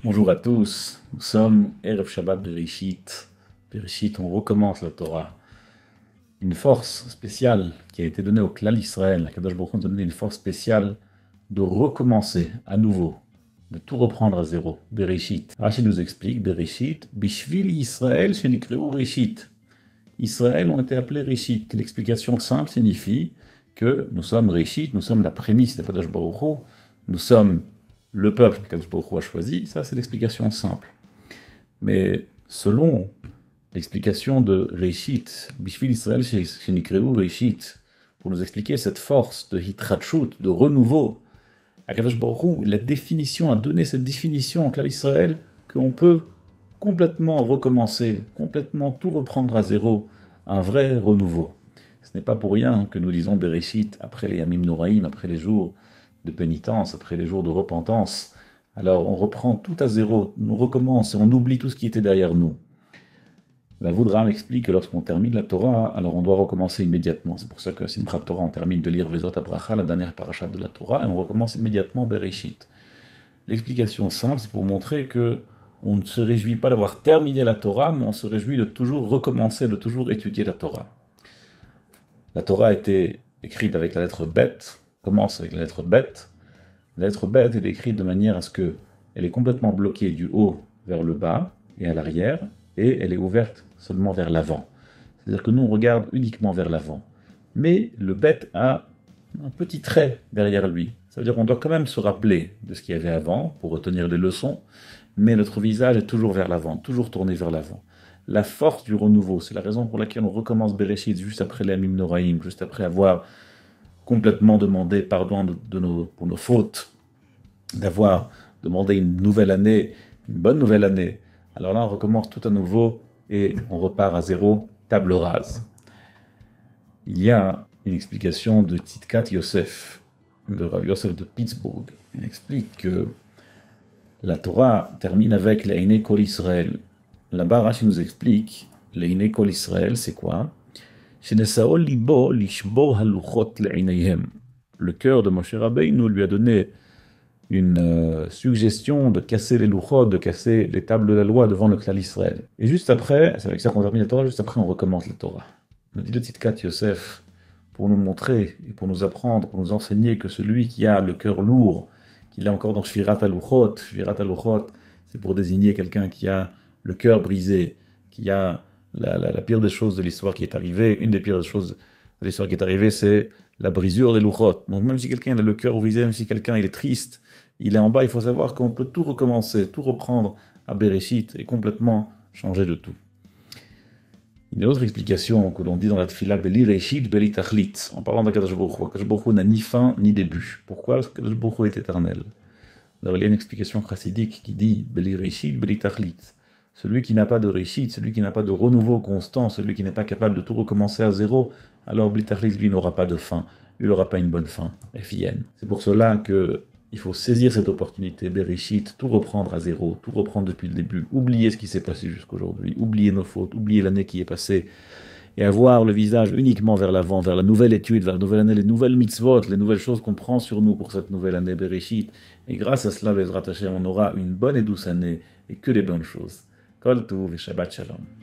Bonjour à tous, nous sommes Erev Shabbat Bereshit. Bereshit, on recommence la Torah. Une force spéciale qui a été donnée au Klal Israël, Kadosh Baruch Hu nous a donné une force spéciale de recommencer à nouveau, de tout reprendre à zéro. Bereshit. Rachid nous explique, Bereshit, Bishvil Israël shenikreu Reshit. Israël ont été appelés Reshit. L'explication simple signifie que nous sommes Reshit, nous sommes la prémisse de Kadosh Baruch Hu, nous sommes le peuple que Kadosh Baruch Hu a choisi, ça c'est l'explication simple. Mais selon l'explication de Reshit, Bishvil Israël shenikreu Reshit, pour nous expliquer cette force de hitrachut, de renouveau, Kadosh Baruch Hu, la définition, a donné cette définition en Klal Israël qu'on peut complètement recommencer, complètement tout reprendre à zéro, un vrai renouveau. Ce n'est pas pour rien que nous disons Bereshit après les Yamim Noraïm, après les jours de pénitence, après les jours de repentance. Alors on reprend tout à zéro, on recommence et on oublie tout ce qui était derrière nous. La Voudram explique que lorsqu'on termine la Torah, alors on doit recommencer immédiatement. C'est pour ça que Simchat Torah, on termine de lire Vezot Abracha, la dernière parasha de la Torah, et on recommence immédiatement Bereshit. L'explication simple, c'est pour montrer que on ne se réjouit pas d'avoir terminé la Torah, mais on se réjouit de toujours recommencer, de toujours étudier la Torah. La Torah a été écrite avec la lettre Bet, commence avec la lettre Bet. La lettre Bet est écrite de manière à ce qu'elle est complètement bloquée du haut vers le bas et à l'arrière, et elle est ouverte seulement vers l'avant. C'est-à-dire que nous, on regarde uniquement vers l'avant. Mais le Bet a un petit trait derrière lui. Ça veut dire qu'on doit quand même se rappeler de ce qu'il y avait avant pour retenir les leçons, mais notre visage est toujours vers l'avant, toujours tourné vers l'avant. La force du renouveau, c'est la raison pour laquelle on recommence Bereshit juste après les Yamim Noraïm, juste après avoir complètement demandé pardon pour nos fautes, d'avoir demandé une nouvelle année, une bonne nouvelle année. Alors là, on recommence tout à nouveau et on repart à zéro, table rase. Il y a une explication de Tzidkat Yosef, de Rav Yosef de Pittsburgh. Il explique que la Torah termine avec l'Einé Kol Israël. Là-bas, Rashi nous explique, l'Einé Kol Israël, c'est quoi? Le cœur de Moshe Rabbeinu lui a donné une suggestion de casser les louchot, de casser les tables de la loi devant le Klal Israël. Et juste après, c'est avec ça qu'on termine la Torah, juste après on recommence la Torah. Nous dit le Tzidkat Yosef, pour nous montrer et pour nous apprendre, pour nous enseigner que celui qui a le cœur lourd, qu'il est encore dans Shvirat HaLuchot, c'est pour désigner quelqu'un qui a le cœur brisé, qui a la pire des choses de l'histoire qui est arrivée. Une des pires des choses de l'histoire qui est arrivée, c'est la brisure des Luchot. Donc même si quelqu'un a le cœur brisé, même si quelqu'un il est triste, il est en bas, il faut savoir qu'on peut tout recommencer, tout reprendre à Bereshit et complètement changer de tout. Il y a une autre explication que l'on dit dans la Tfila, Beli Reshit, Beli Tachlit, en parlant d'Akadosh Baruch Hu. Akadosh Baruch Hu n'a ni fin ni début. Pourquoi? Parce qu'Akadosh Baruch Hu est éternel. Alors il y a une explication chassidique qui dit Beli Reshit, Beli Tachlit. Celui qui n'a pas de Reshit, celui qui n'a pas de renouveau constant, celui qui n'est pas capable de tout recommencer à zéro, alors Beli Tachlit, lui, n'aura pas de fin. Il n'aura pas une bonne fin. FIN. C'est pour cela que il faut saisir cette opportunité, Bereshit, tout reprendre à zéro, tout reprendre depuis le début, oublier ce qui s'est passé jusqu'aujourd'hui, oublier nos fautes, oublier l'année qui est passée, et avoir le visage uniquement vers l'avant, vers la nouvelle étude, vers la nouvelle année, les nouvelles mitzvot, les nouvelles choses qu'on prend sur nous pour cette nouvelle année Bereshit. Et grâce à cela, Bezrat Hashem, on aura une bonne et douce année, et que des bonnes choses. Kol Tuv et Shabbat Shalom.